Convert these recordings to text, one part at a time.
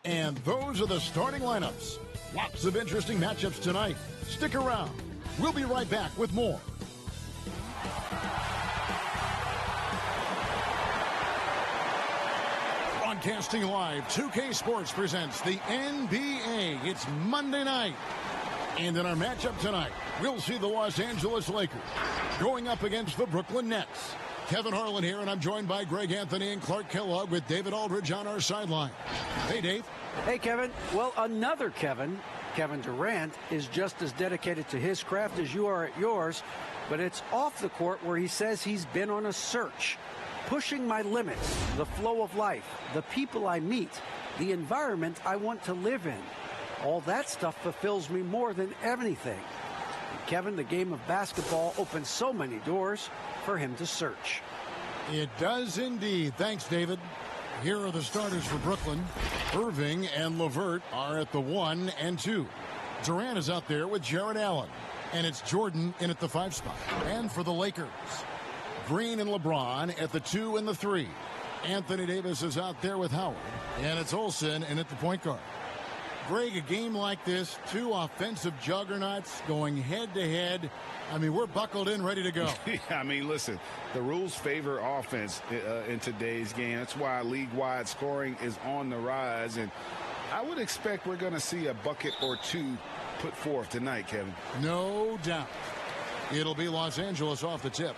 And those are the starting lineups. Lots of interesting matchups tonight. Stick around. We'll be right back with more. Broadcasting live, 2K Sports presents the NBA. It's Monday night. And in our matchup tonight, we'll see the Los Angeles Lakers going up against the Brooklyn Nets. Kevin Harlan here, and I'm joined by Greg Anthony and Clark Kellogg with David Aldridge on our sideline. Hey, Dave. Hey, Kevin. Well, another Kevin Durant, is just as dedicated to his craft as you are at yours, but it's off the court where he says he's been on a search, pushing my limits, the flow of life, the people I meet, the environment I want to live in. All that stuff fulfills me more than anything. And Kevin, the game of basketball opens so many doors for him to search. It does indeed. Thanks, David. Here are the starters for Brooklyn. Irving and LeVert are at the 1 and 2. Durant is out there with Jarrett Allen. And it's Jordan in at the 5 spot. And for the Lakers, Green and LeBron at the 2 and the 3. Anthony Davis is out there with Howard. And it's Olsen in at the point guard. Greg, a game like this, two offensive juggernauts going head-to-head. I mean, we're buckled in, ready to go. I mean, listen, the rules favor offense in today's game. That's why league-wide scoring is on the rise. And I would expect we're going to see a bucket or two put forth tonight, Kevin. No doubt. It'll be Los Angeles off the tip.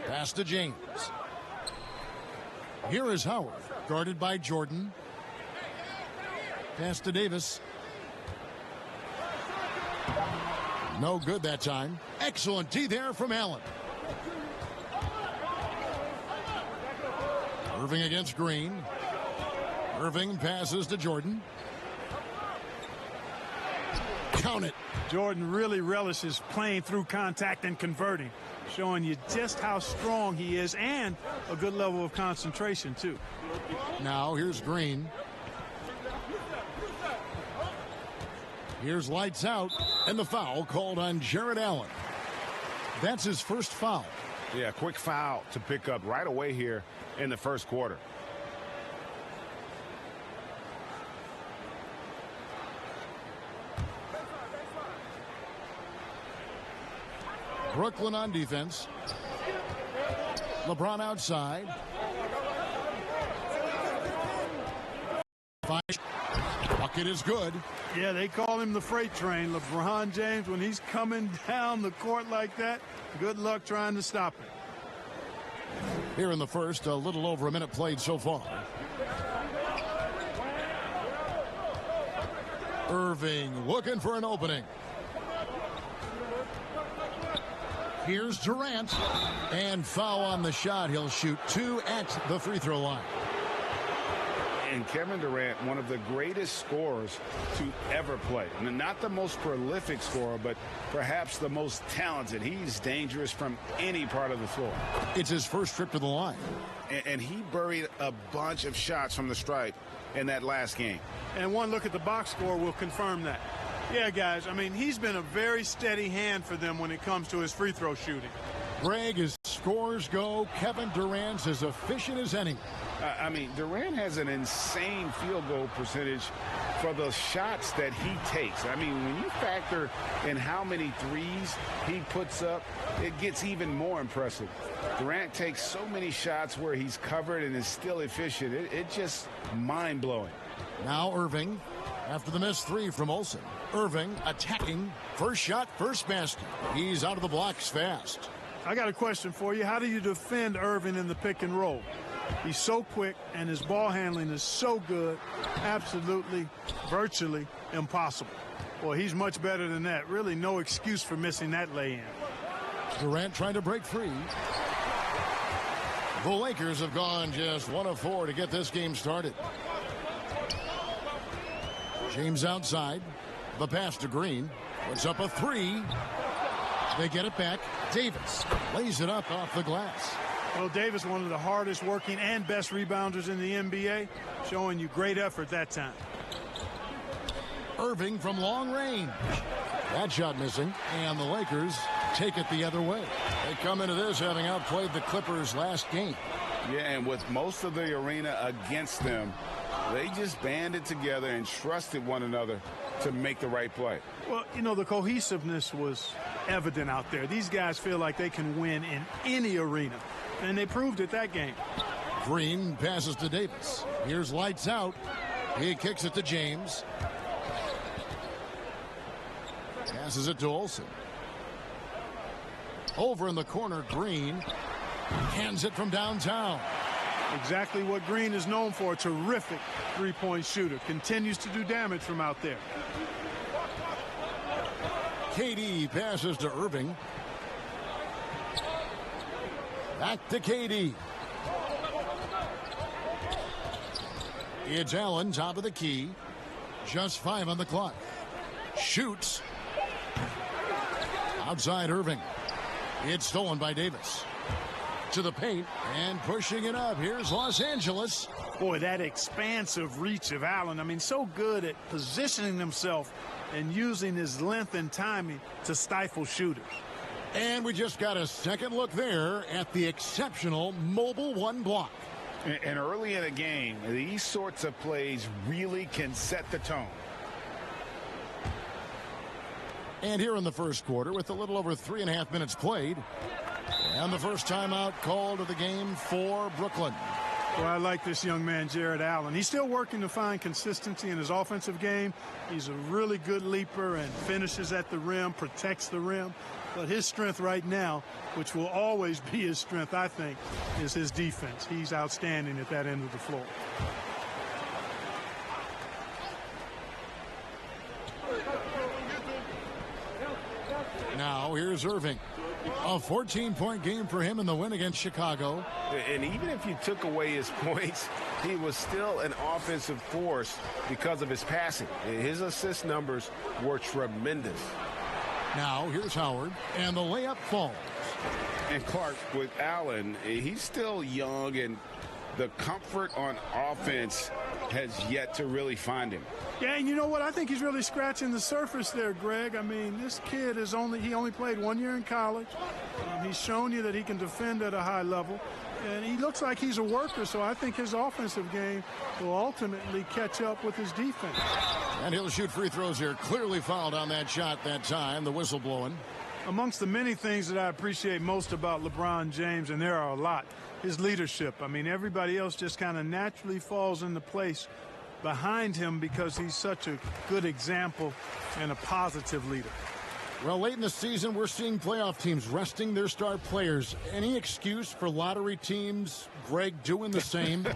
Pass to James. Here is Howard, guarded by Jordan. Pass to Davis. No good that time. Excellent D there from Allen. Irving against Green. Irving passes to Jordan. Count it. Jordan really relishes playing through contact and converting, showing you just how strong he is and a good level of concentration, too. Now here's Green. Here's lights out, and the foul called on Jarrett Allen. That's his first foul. Yeah, quick foul to pick up right away here in the first quarter. Brooklyn on defense. LeBron outside. Bucket is good. Yeah, they call him the freight train. LeBron James, when he's coming down the court like that, good luck trying to stop him. Here in the first, a little over a minute played so far. Irving looking for an opening. Here's Durant, and foul on the shot. He'll shoot 2 at the free throw line. And Kevin Durant, one of the greatest scorers to ever play. I mean, not the most prolific scorer, but perhaps the most talented. He's dangerous from any part of the floor. It's his first trip to the line. And he buried a bunch of shots from the stripe in that last game. And one look at the box score will confirm that. Yeah, guys, I mean, he's been a very steady hand for them when it comes to his free throw shooting. Greg, as scores go, Kevin Durant's as efficient as any. I mean, Durant has an insane field goal percentage for the shots that he takes. I mean, when you factor in how many threes he puts up, it gets even more impressive. Durant takes so many shots where he's covered and is still efficient. It's just mind-blowing. Now Irving, after the missed 3 from Olsen. Irving attacking. First shot, first basket. He's out of the blocks fast. I got a question for you. How do you defend Irving in the pick and roll? He's so quick, and his ball handling is so good, absolutely, virtually impossible. Well, he's much better than that. Really no excuse for missing that lay-in. Durant trying to break free. The Lakers have gone just 1 of 4 to get this game started. James outside. The pass to Green. Puts up a 3. They get it back. Davis lays it up off the glass. Well, Davis, one of the hardest working and best rebounders in the NBA, showing you great effort that time. Irving from long range. That shot missing. And the Lakers take it the other way. They come into this having outplayed the Clippers last game. Yeah, and with most of the arena against them, they just banded together and trusted one another to make the right play. Well, you know, the cohesiveness was evident out there. These guys feel like they can win in any arena, and they proved it that game. Green passes to Davis. Here's lights out. He kicks it to James. Passes it to Olsen. Over in the corner, Green hands it from downtown. Exactly what Green is known for, a terrific three-point shooter. Continues to do damage from out there. KD passes to Irving. Back to KD. It's Allen, top of the key. Just 5 on the clock. Shoots. Outside Irving. It's stolen by Davis. To the paint and pushing it up. Here's Los Angeles. Boy, that expansive reach of Allen. I mean, so good at positioning himself and using his length and timing to stifle shooters. And we just got a second look there at the exceptional mobile one block. And early in a game, these sorts of plays really can set the tone. And here in the first quarter, with a little over 3.5 minutes played, and the first timeout called of the game for Brooklyn. Well, I like this young man, Jared Allen. He's still working to find consistency in his offensive game. He's a really good leaper and finishes at the rim, protects the rim. But his strength right now, which will always be his strength, I think, is his defense. He's outstanding at that end of the floor. Now here's Irving. A 14-point game for him in the win against Chicago. And even if you took away his points, he was still an offensive force because of his passing. His assist numbers were tremendous. Now here's Howard, and the layup falls. And Clark, with Allen, he's still young, and the comfort on offense has yet to really find him. Yeah, and you know what? I think he's really scratching the surface there, Greg. I mean, this kid is only played 1 year in college. He's shown you that he can defend at a high level, and he looks like he's a worker, so I think his offensive game will ultimately catch up with his defense. And he'll shoot free throws here. Clearly fouled on that shot that time, the whistle blowing. Amongst the many things that I appreciate most about LeBron James, and there are a lot, his leadership. I mean, everybody else just kind of naturally falls into place behind him because he's such a good example and a positive leader. Well, late in the season, we're seeing playoff teams resting their star players. Any excuse for lottery teams, Greg, doing the same?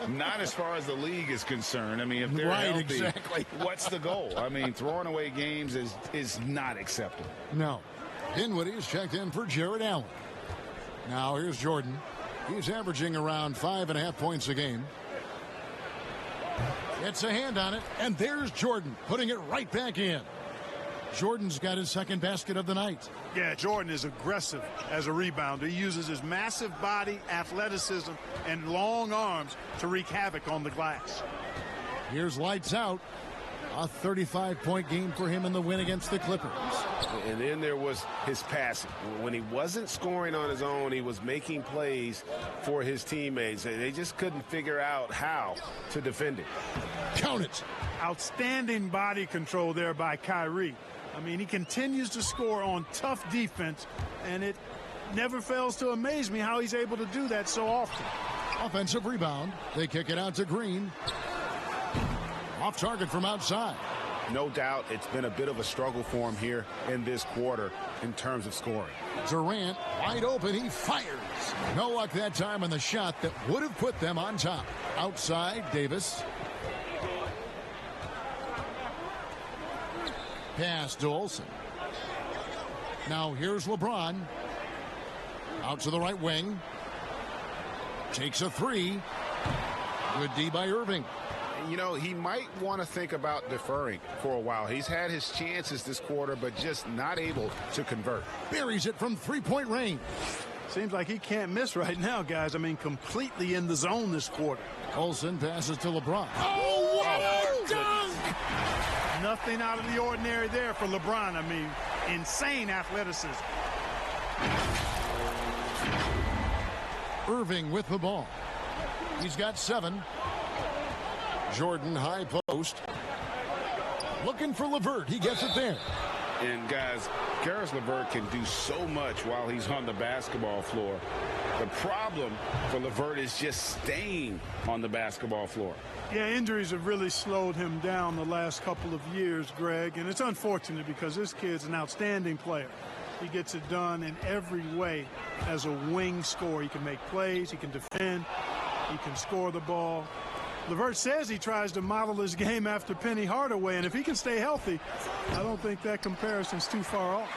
Not as far as the league is concerned. I mean, if they're healthy, exactly. What's the goal? I mean, throwing away games is not acceptable. No. Dinwiddie's checked in for Jared Allen. Now here's Jordan. He's averaging around 5.5 points a game. Gets a hand on it, and there's Jordan putting it right back in. Jordan's got his second basket of the night. Yeah, Jordan is aggressive as a rebounder. He uses his massive body, athleticism, and long arms to wreak havoc on the glass. Here's lights out. A 35-point game for him in the win against the Clippers. And then there was his passing. When he wasn't scoring on his own, he was making plays for his teammates. And they just couldn't figure out how to defend it. Count it. Outstanding body control there by Kyrie. I mean, he continues to score on tough defense, and it never fails to amaze me how he's able to do that so often. Offensive rebound. They kick it out to Green. Off target from outside. No doubt it's been a bit of a struggle for him here in this quarter in terms of scoring. Durant wide open. He fires. No luck that time on the shot that would have put them on top. Outside, Davis. Pass to Olsen. Now here's LeBron. Out to the right wing. Takes a three. Good D by Irving. You know, he might want to think about deferring for a while. He's had his chances this quarter, but just not able to convert. Buries it from three-point range. Seems like he can't miss right now, guys. I mean, completely in the zone this quarter. Olsen passes to LeBron. Oh, what a dunk! Nothing out of the ordinary there for LeBron. I mean, insane athleticism. Irving with the ball. He's got 7. Jordan high post. Looking for LeVert. He gets it there. And guys, Karis LeVert can do so much while he's on the basketball floor. The problem for LeVert is just staying on the basketball floor. Yeah, injuries have really slowed him down the last couple of years, Greg, and it's unfortunate because this kid's an outstanding player. He gets it done in every way as a wing scorer. He can make plays, he can defend, he can score the ball. LeVert says he tries to model his game after Penny Hardaway, and if he can stay healthy, I don't think that comparison's too far off.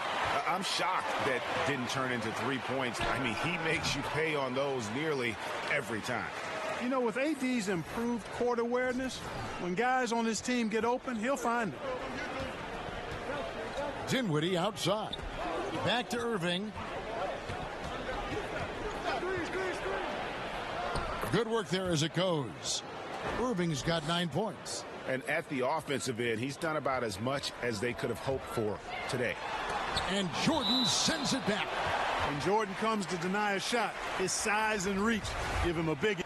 I'm shocked that didn't turn into 3 points. I mean, he makes you pay on those nearly every time. You know, with AD's improved court awareness, when guys on his team get open, he'll find it. Dinwiddie outside. Back to Irving. Good work there as it goes. Irving's got 9 points. And at the offensive end, he's done about as much as they could have hoped for today. And Jordan sends it back. When Jordan comes to deny a shot, his size and reach give him a big.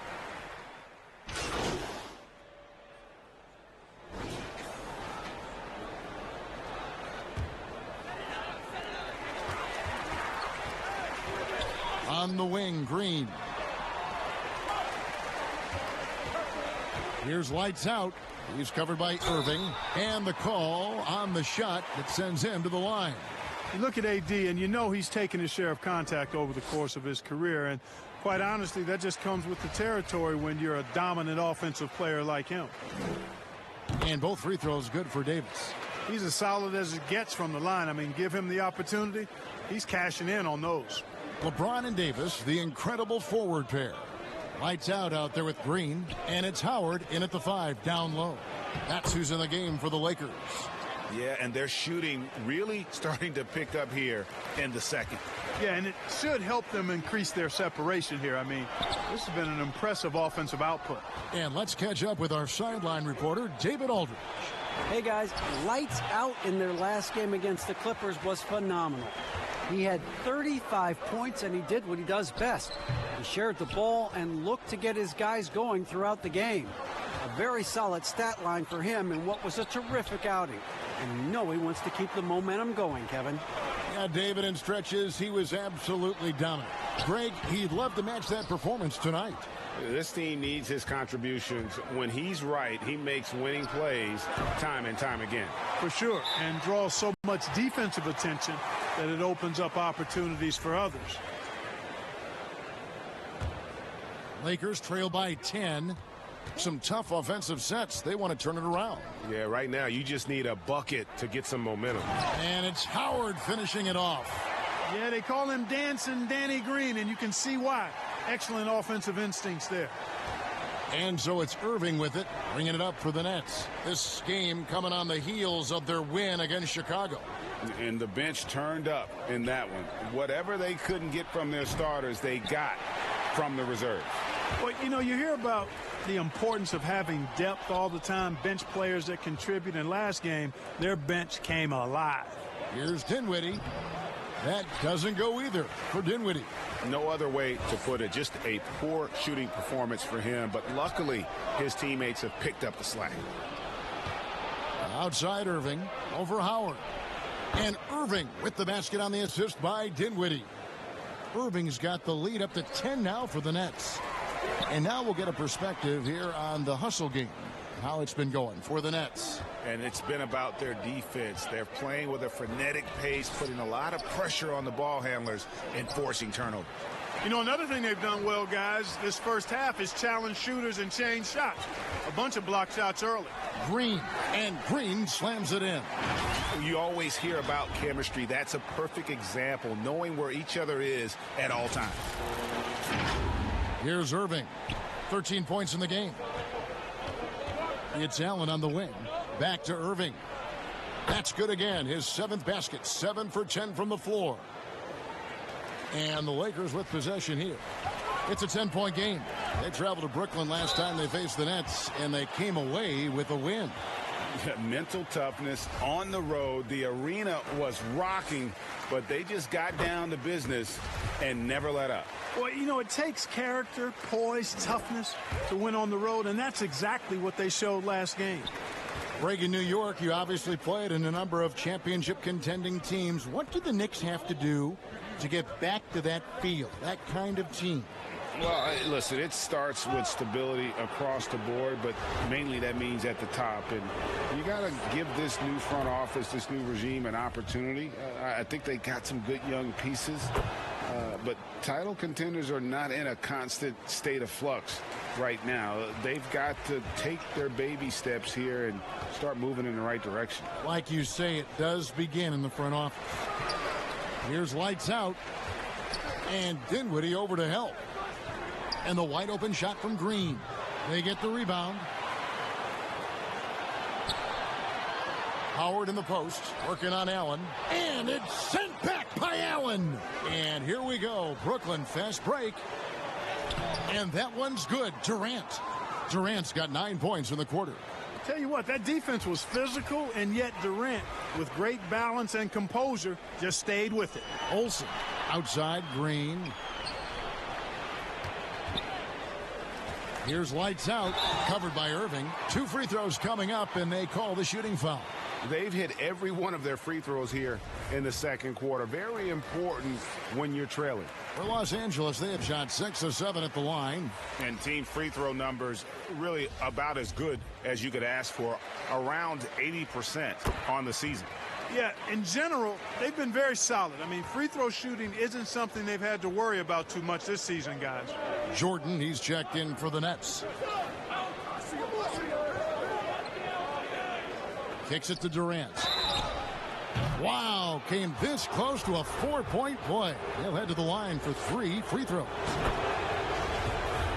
On the wing, Green. Here's lights out. He's covered by Irving. And the call on the shot that sends him to the line. You look at AD, and you know he's taken his share of contact over the course of his career. And quite honestly, that just comes with the territory when you're a dominant offensive player like him. And both free throws good for Davis. He's as solid as it gets from the line. I mean, give him the opportunity. He's cashing in on those. LeBron and Davis, the incredible forward pair. Lights out there with Green, and it's Howard in at the 5, down low. That's who's in the game for the Lakers. Yeah, and their shooting really starting to pick up here in the second. Yeah, and it should help them increase their separation here. I mean, this has been an impressive offensive output. And let's catch up with our sideline reporter, David Aldridge. Hey, guys, lights out in their last game against the Clippers was phenomenal. He had 35 points, and he did what he does best. He shared the ball and looked to get his guys going throughout the game. A very solid stat line for him in what was a terrific outing. And you know he wants to keep the momentum going, Kevin. Yeah, David, in stretches, he was absolutely dominant. Greg, he'd love to match that performance tonight. This team needs his contributions. When he's right, he makes winning plays time and time again. For sure, and draws so much defensive attention that it opens up opportunities for others. Lakers trail by 10. Some tough offensive sets. They want to turn it around. Yeah, right now you just need a bucket to get some momentum. And it's Howard finishing it off. Yeah, they call him Dancing Danny Green, and you can see why. Excellent offensive instincts there. And so it's Irving with it, bringing it up for the Nets. This game coming on the heels of their win against Chicago. And the bench turned up in that one. Whatever they couldn't get from their starters, they got from the reserves. Well, you know, you hear about the importance of having depth all the time, bench players that contribute. In last game, their bench came alive. Here's Dinwiddie. That doesn't go either for Dinwiddie. No other way to put it. Just a poor shooting performance for him. But luckily, his teammates have picked up the slack. Outside Irving over Howard. And Irving with the basket on the assist by Dinwiddie. Irving's got the lead up to 10 now for the Nets. And now we'll get a perspective here on the hustle game, how it's been going for the Nets. And it's been about their defense. They're playing with a frenetic pace, putting a lot of pressure on the ball handlers and forcing turnovers. You know, another thing they've done well, guys, this first half is challenge shooters and change shots. A bunch of block shots early. Green, and Green slams it in. You always hear about chemistry. That's a perfect example, knowing where each other is at all times. Here's Irving. 13 points in the game. It's Allen on the wing. Back to Irving. That's good again. His 7th basket. 7 for 10 from the floor. And the Lakers with possession here. It's a 10-point game. They traveled to Brooklyn last time they faced the Nets, and they came away with a win. Mental toughness on the road. The arena was rocking, but they just got down to business and never let up. Well, you know, it takes character, poise, toughness to win on the road, and that's exactly what they showed last game. Greg, in New York, you obviously played in a number of championship contending teams. What do the Knicks have to do to get back to that feel, that kind of team? Well, listen, it starts with stability across the board, but mainly that means at the top. And you got to give this new front office, this new regime, an opportunity. I think they got some good young pieces, but title contenders are not in a constant state of flux right now. They've got to take their baby steps here and start moving in the right direction. Like you say, it does begin in the front office. Here's lights out, and Dinwiddie over to help. And the wide open shot from Green. They get the rebound. Howard in the post, working on Allen. And it's sent back by Allen. And here we go. Brooklyn fast break. And that one's good. Durant's got 9 points in the quarter. Tell you what, that defense was physical, and yet Durant, with great balance and composure, just stayed with it. Olsen outside. Green. Here's lights out, covered by Irving. 2 free throws coming up, and they call the shooting foul. They've hit every one of their free throws here in the second quarter. Very important when you're trailing. For Los Angeles, they have shot 6 of 7 at the line. And team free throw numbers really about as good as you could ask for, around 80% on the season. Yeah, in general, they've been very solid. I mean, free throw shooting isn't something they've had to worry about too much this season, guys. Jordan, he's checked in for the Nets. Kicks it to Durant. Wow, came this close to a 4-point play. He'll head to the line for 3 free throws.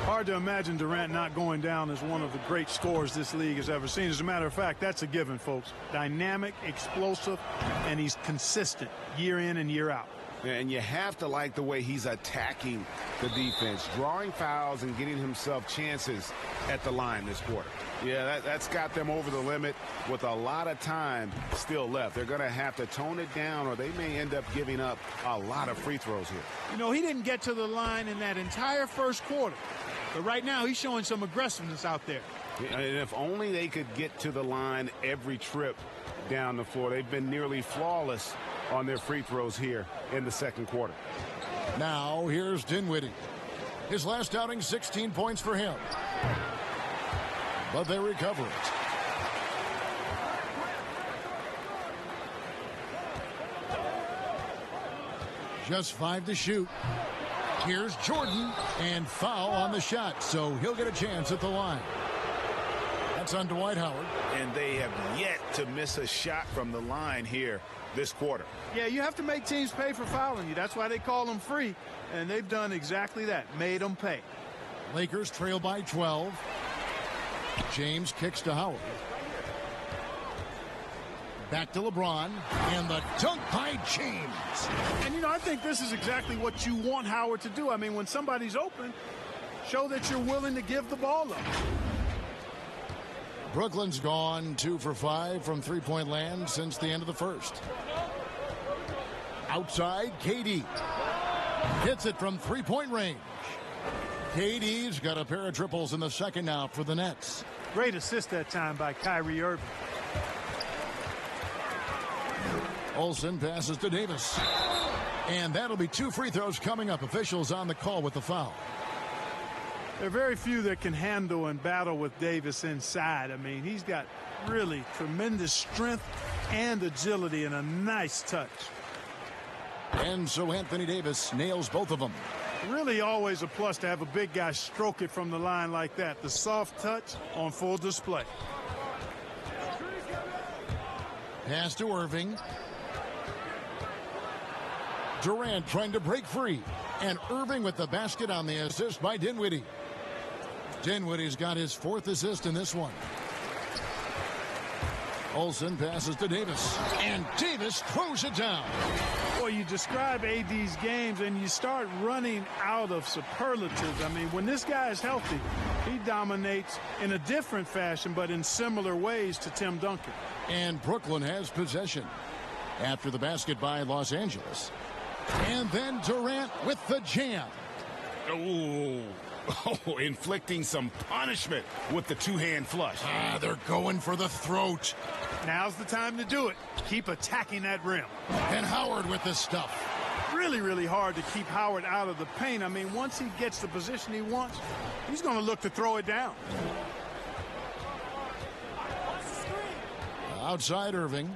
Hard to imagine Durant not going down as one of the great scorers this league has ever seen. As a matter of fact, that's a given, folks. Dynamic, explosive, and he's consistent year in and year out. And you have to like the way he's attacking the defense, drawing fouls and getting himself chances at the line this quarter. Yeah, that's got them over the limit with a lot of time still left. They're going to have to tone it down, or they may end up giving up a lot of free throws here. You know, he didn't get to the line in that entire first quarter. But right now, he's showing some aggressiveness out there. And if only they could get to the line every trip down the floor. They've been nearly flawless on their free throws here in the second quarter. Now, here's Dinwiddie. His last outing, 16 points for him. But they recover it. Just 5 to shoot. Here's Jordan, and foul on the shot, so he'll get a chance at the line. That's on Dwight Howard. And they have yet to miss a shot from the line here this quarter. Yeah, you have to make teams pay for fouling you. That's why they call them free, and they've done exactly that, made them pay. Lakers trail by 12. James kicks to Howard. Back to LeBron, and the dunk by James. And, you know, I think this is exactly what you want Howard to do. I mean, when somebody's open, show that you're willing to give the ball up. Brooklyn's gone 2 for 5 from three-point land since the end of the first. Outside, KD. Hits it from three-point range. KD's got a pair of triples in the second now for the Nets. Great assist that time by Kyrie Irving. Olsen passes to Davis. And that'll be 2 free throws coming up. Officials on the call with the foul. There are very few that can handle and battle with Davis inside. I mean, he's got really tremendous strength and agility and a nice touch. And so Anthony Davis nails both of them. Really always a plus to have a big guy stroke it from the line like that. The soft touch on full display. Pass to Irving. Durant trying to break free. And Irving with the basket on the assist by Dinwiddie. Dinwiddie's got his 4th assist in this one. Olsen passes to Davis, and Davis throws it down. Well, you describe AD's games and you start running out of superlatives. I mean, when this guy is healthy, he dominates in a different fashion, but in similar ways to Tim Duncan. And Brooklyn has possession after the basket by Los Angeles. And then Durant with the jam. Oh, inflicting some punishment with the two-hand flush. They're going for the throat. Now's the time to do it. Keep attacking that rim. And Howard with the stuff. Really, really hard to keep Howard out of the paint. I mean, once he gets the position he wants, he's going to look to throw it down. Outside Irving.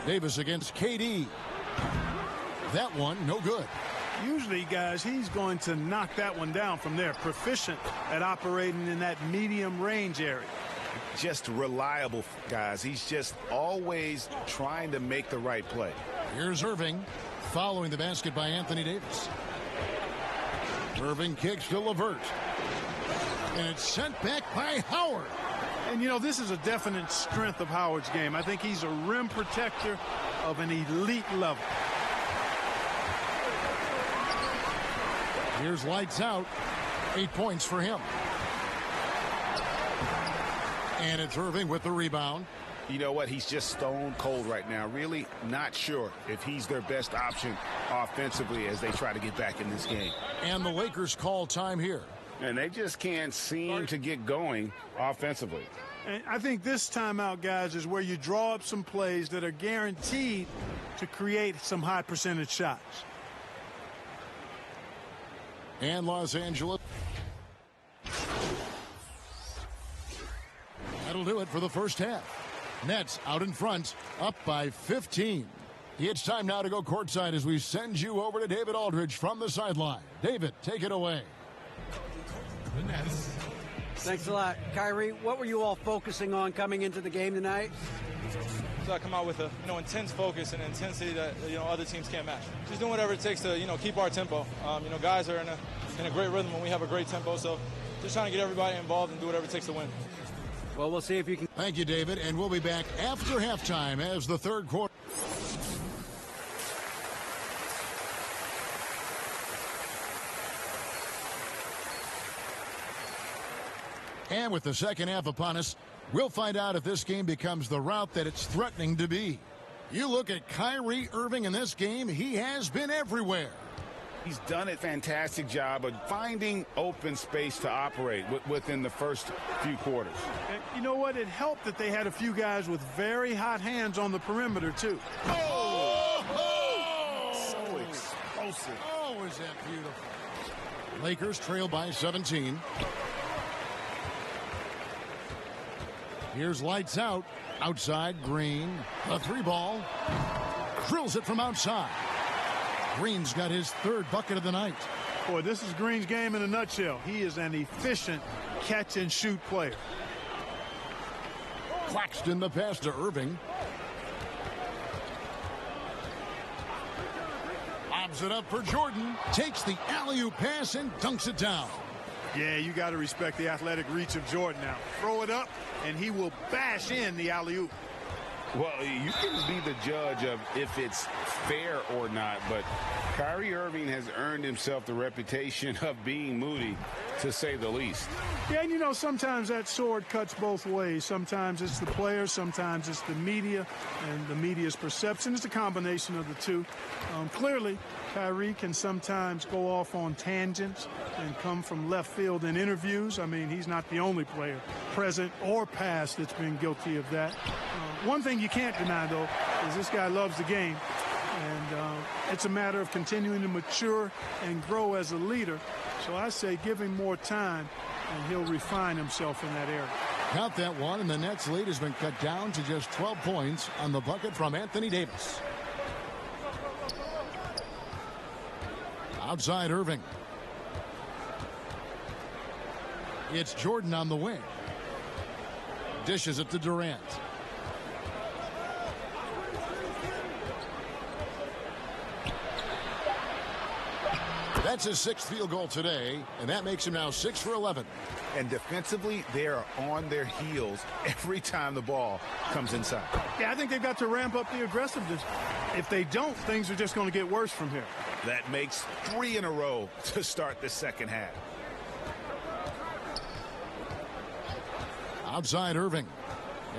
Davis against KD. That one, no good. Usually, guys, he's going to knock that one down from there. Proficient at operating in that medium range area. Just reliable, guys. He's just always trying to make the right play. Here's Irving following the basket by Anthony Davis. Irving kicks to LeVert. And it's sent back by Howard. And, you know, this is a definite strength of Howard's game. I think he's a rim protector of an elite level. Here's lights out. 8 points for him. And it's Irving with the rebound. You know what? He's just stone cold right now. Really not sure if he's their best option offensively as they try to get back in this game. And the Lakers call time here. And they just can't seem to get going offensively. And I think this timeout, guys, is where you draw up some plays that are guaranteed to create some high percentage shots. And Los Angeles. That'll do it for the first half. Nets out in front, up by 15. It's time now to go courtside as we send you over to David Aldridge from the sideline. David, take it away. Thanks a lot. Kyrie, what were you all focusing on coming into the game tonight? So I come out with a intense focus and intensity that other teams can't match. Just doing whatever it takes to keep our tempo. Guys are in a great rhythm when we have a great tempo. So just trying to get everybody involved and do whatever it takes to win. Well, we'll see if you can. Thank you, David, and we'll be back after halftime as the third quarter. And with the second half upon us, we'll find out if this game becomes the route that it's threatening to be. You look at Kyrie Irving in this game, he has been everywhere. He's done a fantastic job of finding open space to operate within the first few quarters. And you know what? It helped that they had a few guys with very hot hands on the perimeter, too. So explosive. Oh, is that beautiful. Lakers trail by 17. Here's lights out. Outside, Green. A three ball. Drills it from outside. Green's got his third bucket of the night. Boy, this is Green's game in a nutshell. He is an efficient catch-and-shoot player. Claxton the pass to Irving. Lobs it up for Jordan. Takes the alley-oop pass and dunks it down. Yeah, you got to respect the athletic reach of Jordan now. Throw it up, and he will bash in the alley-oop. Well, you can be the judge of if it's fair or not, but Kyrie Irving has earned himself the reputation of being moody, to say the least. Yeah, and sometimes that sword cuts both ways. Sometimes it's the player, sometimes it's the media, and the media's perception. It's a combination of the two. Clearly, Kyrie can sometimes go off on tangents and come from left field in interviews. I mean, he's not the only player, present or past, that's been guilty of that. One thing you can't deny, though, is this guy loves the game. And it's a matter of continuing to mature and grow as a leader. So I say give him more time, and he'll refine himself in that area. Count that one, and the Nets' lead has been cut down to just 12 points on the bucket from Anthony Davis. Outside Irving. It's Jordan on the wing. Dishes it to Durant. That's his 6th field goal today, and that makes him now 6 for 11. And defensively, they are on their heels every time the ball comes inside. Yeah, I think they've got to ramp up the aggressiveness. If they don't, things are just going to get worse from here. That makes 3 in a row to start the second half. Outside Irving.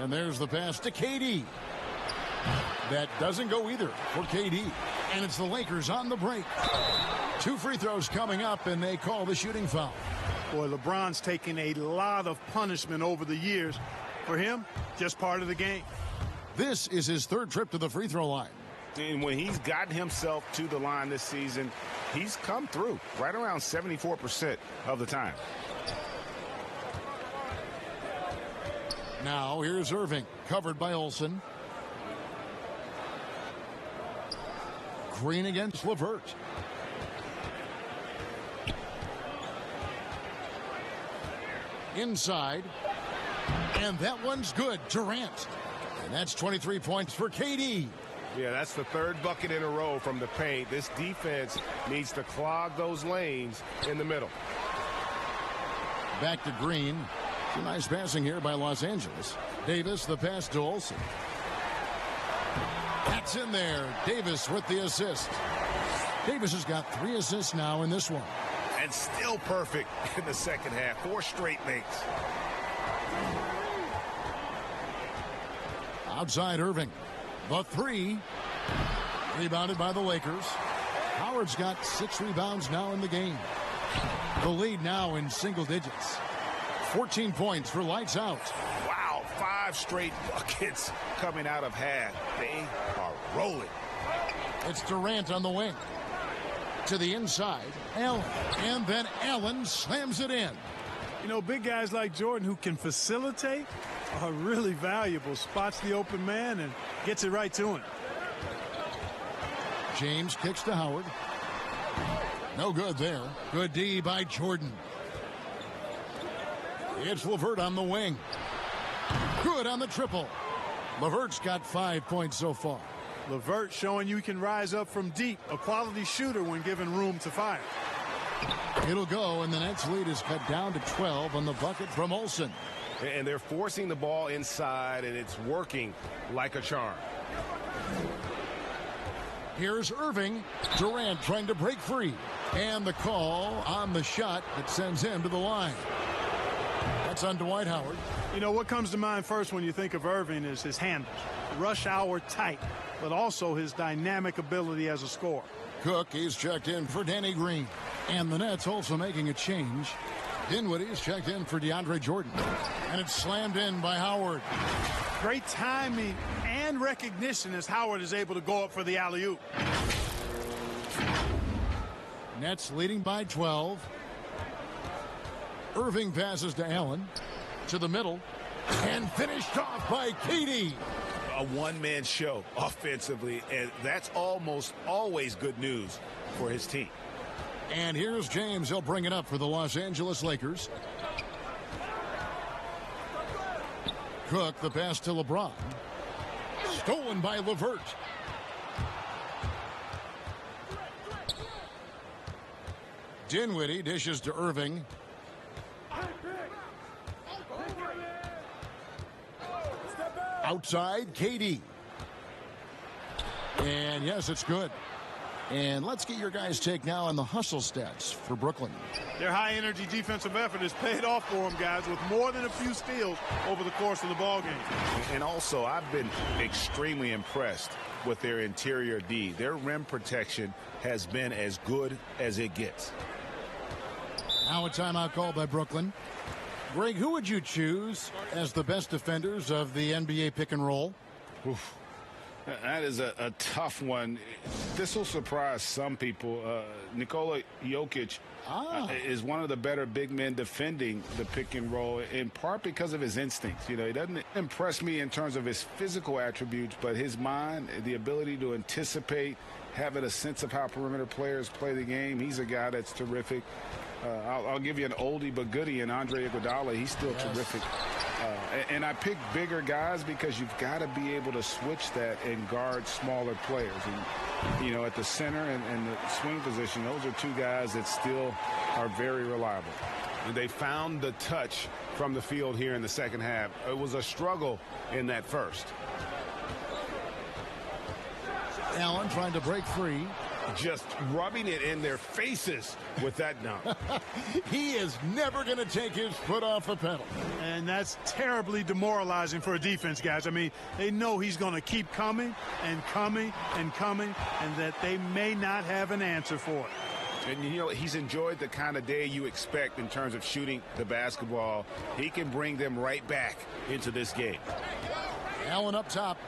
And there's the pass to KD. That doesn't go either for KD. And it's the Lakers on the break. 2 free throws coming up, and they call the shooting foul. Boy, LeBron's taken a lot of punishment over the years. For him, just part of the game. This is his 3rd trip to the free throw line. And when he's gotten himself to the line this season, he's come through right around 74% of the time. Now here's Irving, covered by Olsen. Green against LeVert. Inside. And that one's good. Durant. And that's 23 points for KD. Yeah, that's the 3rd bucket in a row from the paint. This defense needs to clog those lanes in the middle. Back to Green. Some nice passing here by Los Angeles. Davis, the pass to Olsen. That's in there. Davis with the assist. Davis has got 3 assists now in this one. And still perfect in the second half. 4 straight makes. Outside Irving. The 3. Rebounded by the Lakers. Howard's got 6 rebounds now in the game. The lead now in single digits. 14 points for lights out. Wow, 5 straight buckets coming out of half. They are rolling. It's Durant on the wing. To the inside, Allen. And then Allen slams it in. You know, big guys like Jordan who can facilitate are really valuable. Spots the open man and gets it right to him. James kicks to Howard. No good there. Good D by Jordan. It's LeVert on the wing. Good on the triple. LeVert's got 5 points so far. LeVert showing you can rise up from deep. A quality shooter when given room to fire. It'll go, and the Nets lead is cut down to 12 on the bucket from Olsen. And they're forcing the ball inside, and it's working like a charm. Here's Irving. Durant trying to break free. And the call on the shot that sends him to the line. That's on Dwight Howard. You know, what comes to mind first when you think of Irving is his handles. Rush hour tight, but also his dynamic ability as a scorer. Cook, he's checked in for Danny Green. And the Nets also making a change. Dinwiddie's checked in for DeAndre Jordan. And it's slammed in by Howard. Great timing and recognition as Howard is able to go up for the alley-oop. Nets leading by 12. Irving passes to Allen. To the middle. And finished off by KD. A one-man show offensively, and that's almost always good news for his team. And here's James. He'll bring it up for the Los Angeles Lakers. Cook, the pass to LeBron. Stolen by LeVert. Dinwiddie dishes to Irving. Outside, KD. And yes, it's good. And let's get your guys' take now on the hustle stats for Brooklyn. Their high-energy defensive effort has paid off for them, guys, with more than a few steals over the course of the ballgame. And also, I've been extremely impressed with their interior D. Their rim protection has been as good as it gets. Now a timeout called by Brooklyn. Greg, who would you choose as the best defenders of the NBA pick and roll? Oof. That is a tough one. This will surprise some people. Nikola Jokic is one of the better big men defending the pick and roll, in part because of his instincts. You know, he doesn't impress me in terms of his physical attributes, but his mind, the ability to anticipate, having a sense of how perimeter players play the game. He's a guy that's terrific. I'll give you an oldie but goodie in Andre Iguodala. He's still terrific And I pick bigger guys because you've got to be able to switch that and guard smaller players. And, you know, at the center and the swing position, those are two guys that still are very reliable. And they found the touch from the field here in the second half. It was a struggle in that first. Allen trying to break free. Just rubbing it in their faces with that dunk. He is never going to take his foot off the pedal. And that's terribly demoralizing for a defense, guys. I mean, they know he's going to keep coming and coming and coming, and that they may not have an answer for it. And, you know, he's enjoyed the kind of day you expect in terms of shooting the basketball. He can bring them right back into this game. Allen up top.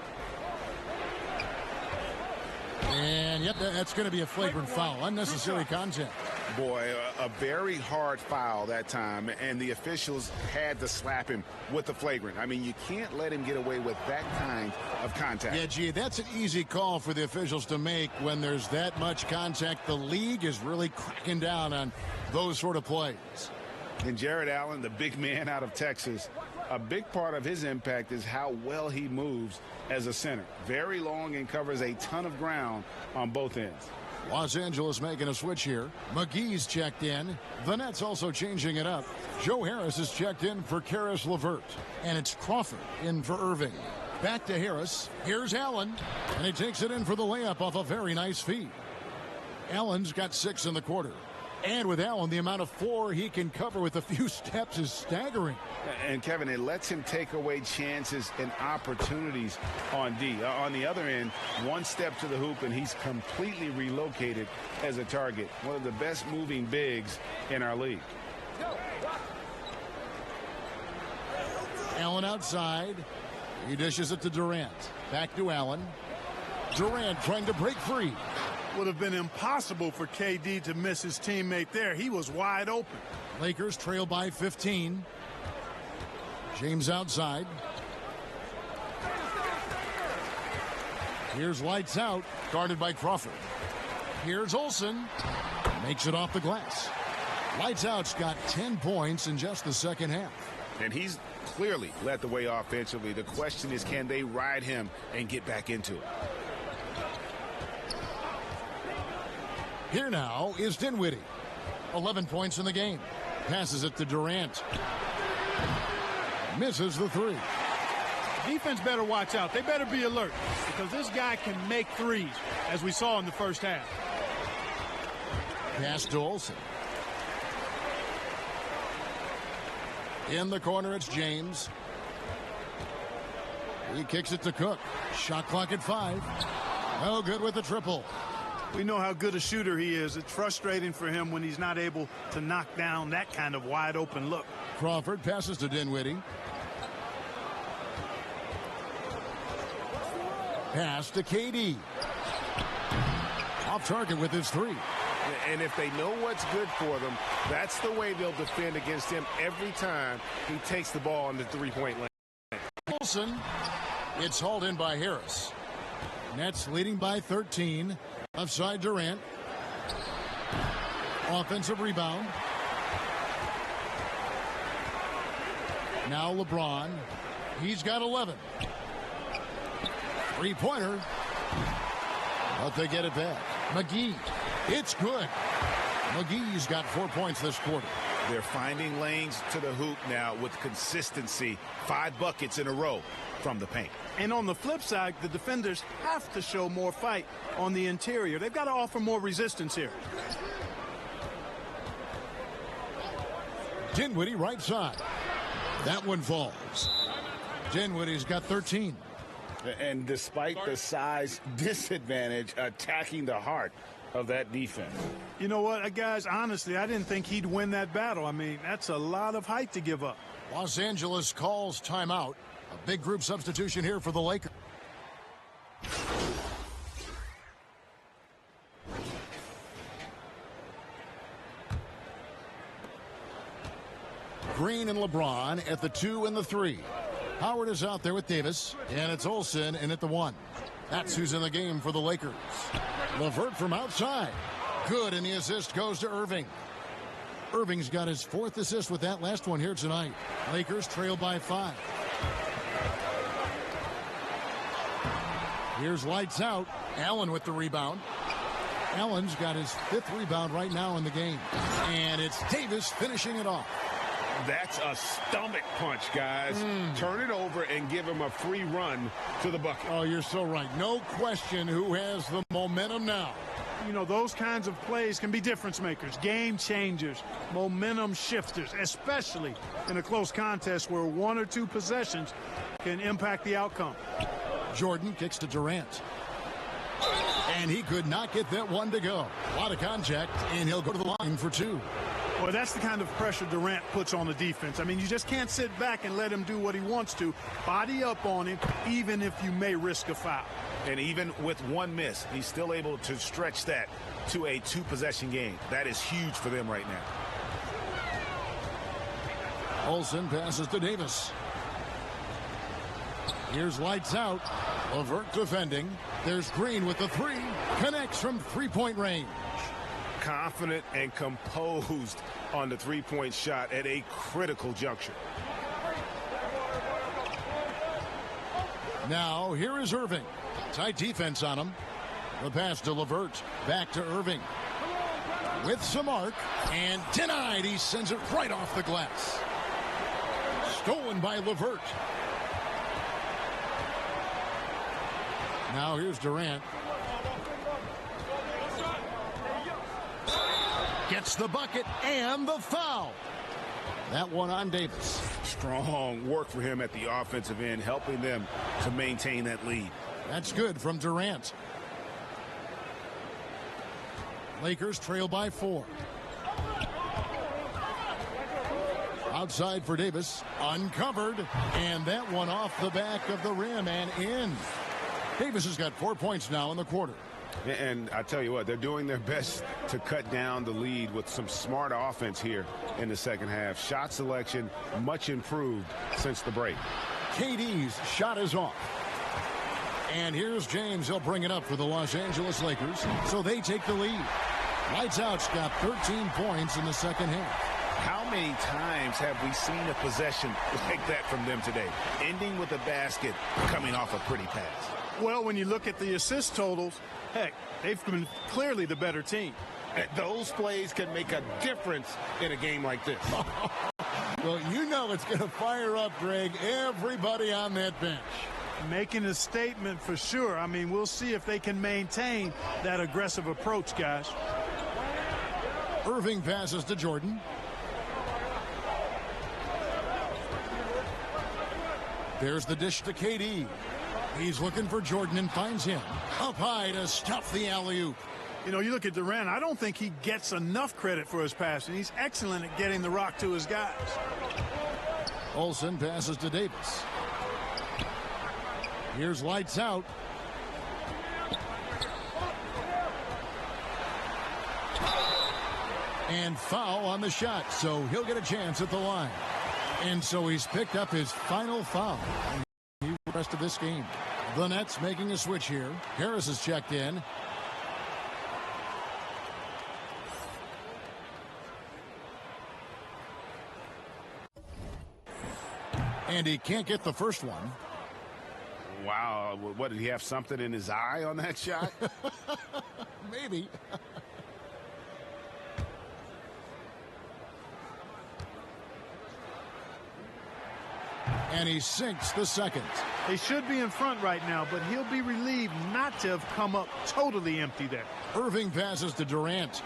And, yep, that's going to be a flagrant foul. Unnecessary contact. Boy, a very hard foul that time, and the officials had to slap him with the flagrant. I mean, you can't let him get away with that kind of contact. Yeah, gee, that's an easy call for the officials to make when there's that much contact. The league is really cracking down on those sort of plays. And Jared Allen, the big man out of Texas, a big part of his impact is how well he moves as a center. Very long and covers a ton of ground on both ends. Los Angeles making a switch here. McGee's checked in. The Nets also changing it up. Joe Harris is checked in for Karis LeVert. And it's Crawford in for Irving. Back to Harris. Here's Allen. And he takes it in for the layup off a very nice feed. Allen's got 6 in the quarter. And with Allen, the amount of floor he can cover with a few steps is staggering. And, Kevin, it lets him take away chances and opportunities on D. On the other end, one step to the hoop, and he's completely relocated as a target. One of the best moving bigs in our league. Allen outside. He dishes it to Durant. Back to Allen. Durant trying to break free. Would have been impossible for KD to miss his teammate there. He was wide open. Lakers trail by 15. James outside. Here's lights out, guarded by Crawford. Here's Olsen. Makes it off the glass. Lights out's got 10 points in just the second half. And he's clearly led the way offensively. The question is, can they ride him and get back into it? Here now is Dinwiddie. 11 points in the game. Passes it to Durant. Misses the three. Defense better watch out. They better be alert because this guy can make threes, as we saw in the first half. Pass to Olsen. In the corner, it's James. He kicks it to Cook. Shot clock at 5. No good with the triple. We know how good a shooter he is. It's frustrating for him when he's not able to knock down that kind of wide open look. Crawford passes to Dinwiddie. Pass to KD. Off target with his three. And if they know what's good for them, that's the way they'll defend against him every time he takes the ball in the three-point lane. Wilson. It's hauled in by Harris. Nets leading by 13. Left side Durant. Offensive rebound. Now LeBron. He's got 11. Three-pointer. But they get it back. McGee. It's good. McGee's got 4 points this quarter. They're finding lanes to the hoop now with consistency. 5 buckets in a row from the paint. And on the flip side, the defenders have to show more fight on the interior. They've got to offer more resistance here. Dinwiddie right side. That one falls. Dinwiddie's got 13. And despite the size disadvantage, attacking the heart of that defense. You know what, guys, honestly, I didn't think he'd win that battle. I mean, that's a lot of height to give up. Los Angeles calls timeout. A big group substitution here for the Lakers. Green and LeBron at the 2 and the 3. Howard is out there with Davis, and it's Olsen in at the 1. That's who's in the game for the Lakers. LeVert from outside. Good, and the assist goes to Irving. Irving's got his 4th assist with that last one here tonight. Lakers trail by 5. Here's lights out. Allen with the rebound. Allen's got his 5th rebound right now in the game. And it's Davis finishing it off. That's a stomach punch, guys. Turn it over and give him a free run to the bucket. Oh, you're so right. No question who has the momentum now. You know, those kinds of plays can be difference makers, game changers, momentum shifters, especially in a close contest where 1 or 2 possessions can impact the outcome. Jordan kicks to Durant. And he could not get that one to go. A lot of contact, and he'll go to the line for 2. Well, that's the kind of pressure Durant puts on the defense. I mean, you just can't sit back and let him do what he wants to. Body up on him, even if you may risk a foul. And even with 1 miss, he's still able to stretch that to a 2-possession game. That is huge for them right now. Olsen passes to Davis. Here's lights out. LeVert defending. There's Green with the 3. Connects from 3-point range. Confident and composed on the 3-point shot at a critical juncture. Now, here is Irving. Tight defense on him. The pass to LeVert. Back to Irving. With some arc. And denied. He sends it right off the glass. Stolen by LeVert. Now here's Durant. Gets the bucket and the foul. That one on Davis. Strong work for him at the offensive end, helping them to maintain that lead. That's good from Durant. Lakers trail by 4. Outside for Davis. Uncovered. And that one off the back of the rim and in. Davis has got 4 points now in the quarter. And I tell you what, they're doing their best to cut down the lead with some smart offense here in the second half. Shot selection much improved since the break. KD's shot is off. And here's James. He'll bring it up for the Los Angeles Lakers. So they take the lead. Lights Out's got 13 points in the second half. How many times have we seen a possession like that from them today? Ending with a basket, coming off a pretty pass. Well, when you look at the assist totals, heck, they've been clearly the better team. Those plays can make a difference in a game like this. Well, you know it's going to fire up, Greg, everybody on that bench. Making a statement for sure. I mean, we'll see if they can maintain that aggressive approach, guys. Irving passes to Jordan. There's the dish to KD. He's looking for Jordan and finds him. Up high to stuff the alley-oop. You know, you look at Durant, I don't think he gets enough credit for his passing. He's excellent at getting the rock to his guys. Olsen passes to Davis. Here's lights out. And foul on the shot, so he'll get a chance at the line. And so he's picked up his final foul. And the rest of this game. The Nets making a switch here. Harris is checked in. And he can't get the first one. Wow, what, did he have something in his eye on that shot? Maybe. And he sinks the second. They should be in front right now, but he'll be relieved not to have come up totally empty there. Irving passes to Durant.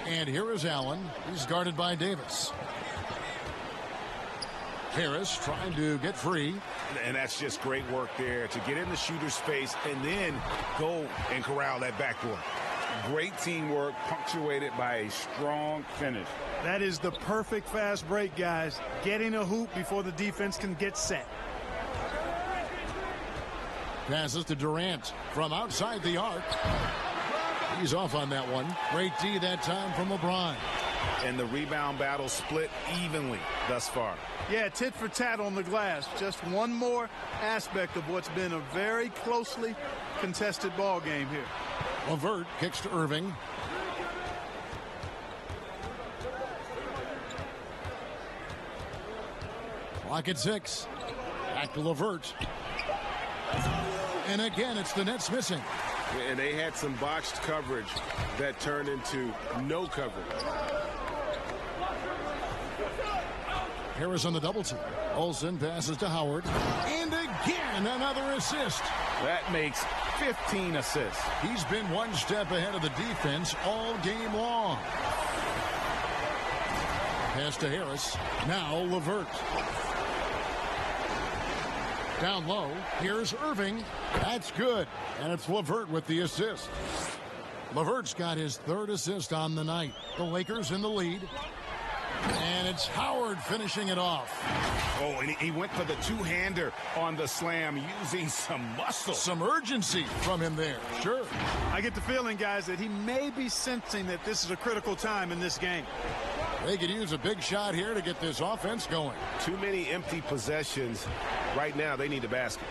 And here is Allen. He's guarded by Davis. Harris trying to get free. And that's just great work there to get in the shooter's face and then go and corral that backboard. Great teamwork punctuated by a strong finish. That is the perfect fast break, guys. Getting a hoop before the defense can get set. Passes to Durant from outside the arc. He's off on that one. Great D that time from LeBron. And the rebound battle split evenly thus far. Yeah, tit for tat on the glass. Just one more aspect of what's been a very closely contested ball game here. LeVert kicks to Irving. Clock at 6. Back to LeVert. And again, it's the Nets missing. And they had some botched coverage that turned into no coverage. Harris on the double team. Olsen passes to Howard. And again, another assist. That makes 15 assists. He's been one step ahead of the defense all game long. Pass to Harris. Now LeVert. Down low. Here's Irving. That's good. And it's LeVert with the assist. LeVert's got his third assist on the night. The Lakers in the lead. And it's Howard finishing it off. Oh, and he went for the two-hander on the slam using some muscle. Some urgency from him there. Sure. I get the feeling, guys, that he may be sensing that this is a critical time in this game. They could use a big shot here to get this offense going. Too many empty possessions. Right now, they need a basket.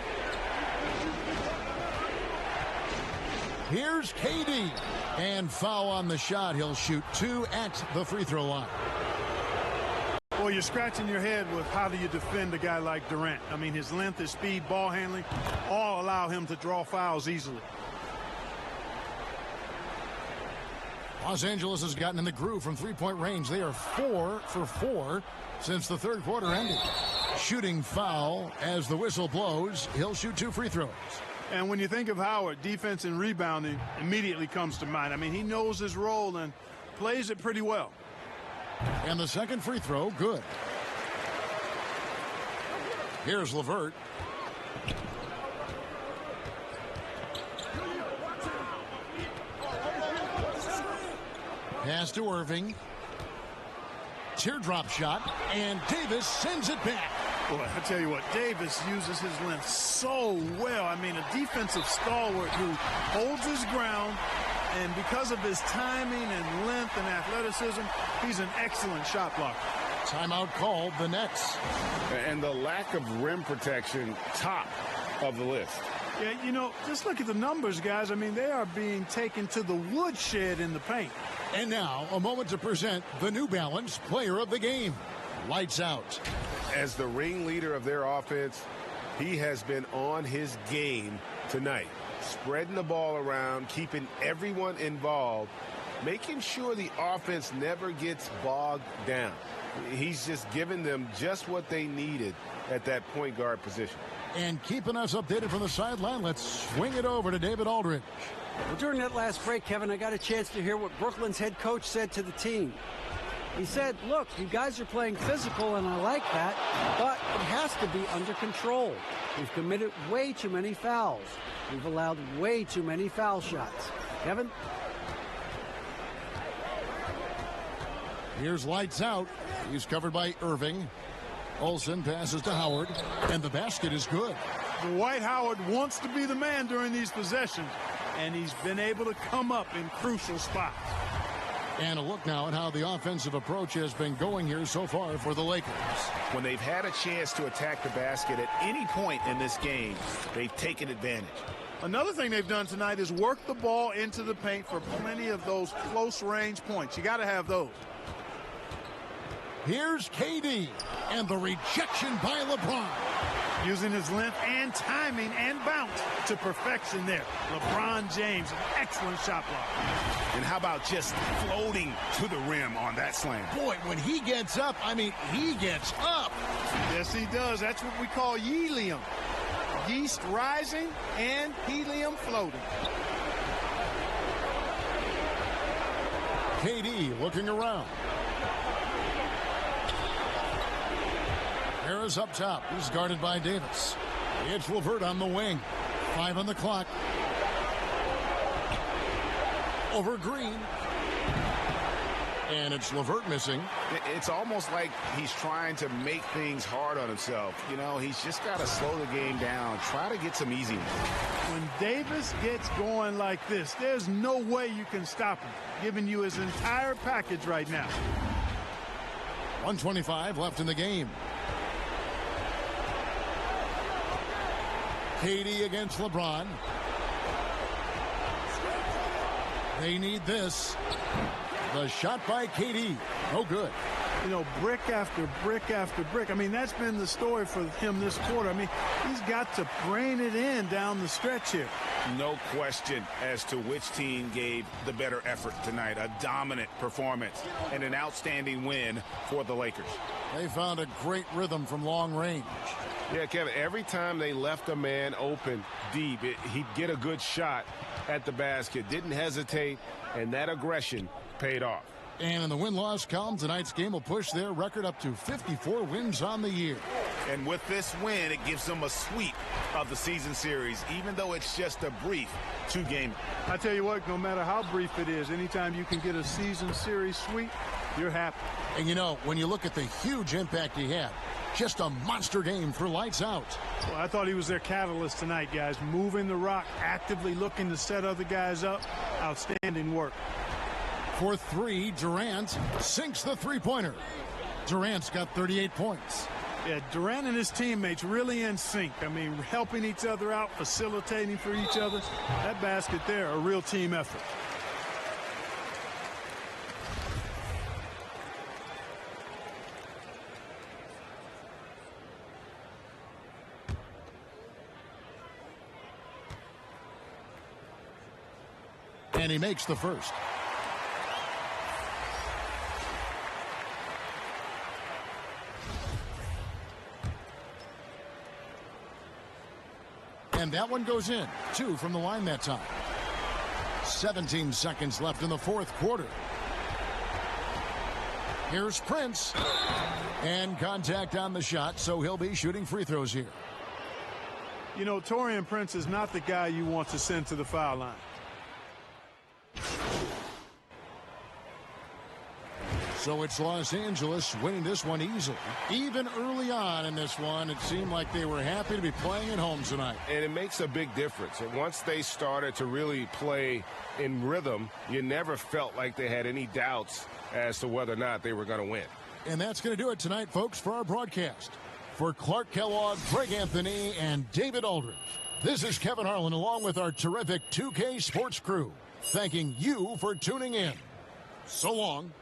Here's KD. And foul on the shot. He'll shoot 2 at the free throw line. Well, you're scratching your head with how do you defend a guy like Durant. I mean, his length, his speed, ball handling, all allow him to draw fouls easily. Los Angeles has gotten in the groove from three-point range. They are 4 for 4 since the third quarter ended. Shooting foul as the whistle blows. He'll shoot 2 free throws. And when you think of Howard, defense and rebounding immediately comes to mind. I mean, he knows his role and plays it pretty well. And the second free throw, good. Here's LeVert. Pass to Irving. Teardrop shot, and Davis sends it back. Boy, I tell you what, Davis uses his length so well. I mean, a defensive stalwart who holds his ground, and because of his timing and length and athleticism, he's an excellent shot blocker. Timeout called, the Nets. And the lack of rim protection, top of the list. Yeah, you know, just look at the numbers, guys. I mean, they are being taken to the woodshed in the paint. And now, a moment to present the New Balance Player of the Game. Lights out. As the ringleader of their offense, he has been on his game tonight. Spreading the ball around, keeping everyone involved, making sure the offense never gets bogged down. He's just giving them just what they needed at that point guard position. And keeping us updated from the sideline, let's swing it over to David Aldridge. Well, during that last break, Kevin, I got a chance to hear what Brooklyn's head coach said to the team. He said, look, you guys are playing physical, and I like that, but it has to be under control. We've committed way too many fouls. We've allowed way too many foul shots. Kevin? Here's lights out. He's covered by Irving. Olsen passes to Howard, and the basket is good. Dwight Howard wants to be the man during these possessions, and he's been able to come up in crucial spots. And a look now at how the offensive approach has been going here so far for the Lakers. When they've had a chance to attack the basket at any point in this game, they've taken advantage. Another thing they've done tonight is work the ball into the paint for plenty of those close-range points. You got to have those. Here's KD, and the rejection by LeBron. Using his length and timing and bounce to perfection there. LeBron James, an excellent shot blocker. And how about just floating to the rim on that slam? Boy, when he gets up, I mean, he gets up. Yes, he does. That's what we call helium. Yeast rising and helium floating. KD looking around. Harris up top. He's guarded by Davis. It's LeVert on the wing. 5 on the clock. Over Green. And it's LeVert missing. It's almost like he's trying to make things hard on himself. You know, he's just got to slow the game down. Try to get some easy ones. When Davis gets going like this, there's no way you can stop him, giving you his entire package right now. 1:25 left in the game. KD against LeBron. They need this. The shot by KD. No good. You know, brick after brick after brick. I mean, that's been the story for him this quarter. I mean, he's got to brain it in down the stretch here. No question as to which team gave the better effort tonight. A dominant performance and an outstanding win for the Lakers. They found a great rhythm from long range. Yeah, Kevin, every time they left a man open deep, he'd get a good shot at the basket. Didn't hesitate, and that aggression paid off. And in the win-loss column, tonight's game will push their record up to 54 wins on the year. And with this win, it gives them a sweep of the season series, even though it's just a brief 2-game. I tell you what, no matter how brief it is, anytime you can get a season series sweep, you're happy. And you know, when you look at the huge impact he had, just a monster game for lights out. Well, I thought he was their catalyst tonight, guys. Moving the rock, actively looking to set other guys up. Outstanding work. For three, Durant sinks the three-pointer. Durant's got 38 points. Yeah, Durant and his teammates really in sync. I mean, helping each other out, facilitating for each other. That basket there, a real team effort. And he makes the first. And that one goes in. 2 from the line that time. 17 seconds left in the fourth quarter. Here's Prince. And contact on the shot, so he'll be shooting free throws here. You know, Taurean Prince is not the guy you want to send to the foul line. So it's Los Angeles winning this one easily. Even early on in this one, it seemed like they were happy to be playing at home tonight. And it makes a big difference. And once they started to really play in rhythm, you never felt like they had any doubts as to whether or not they were going to win. And that's going to do it tonight, folks, for our broadcast. For Clark Kellogg, Greg Anthony, and David Aldridge, this is Kevin Harlan along with our terrific 2K Sports crew, thanking you for tuning in. So long.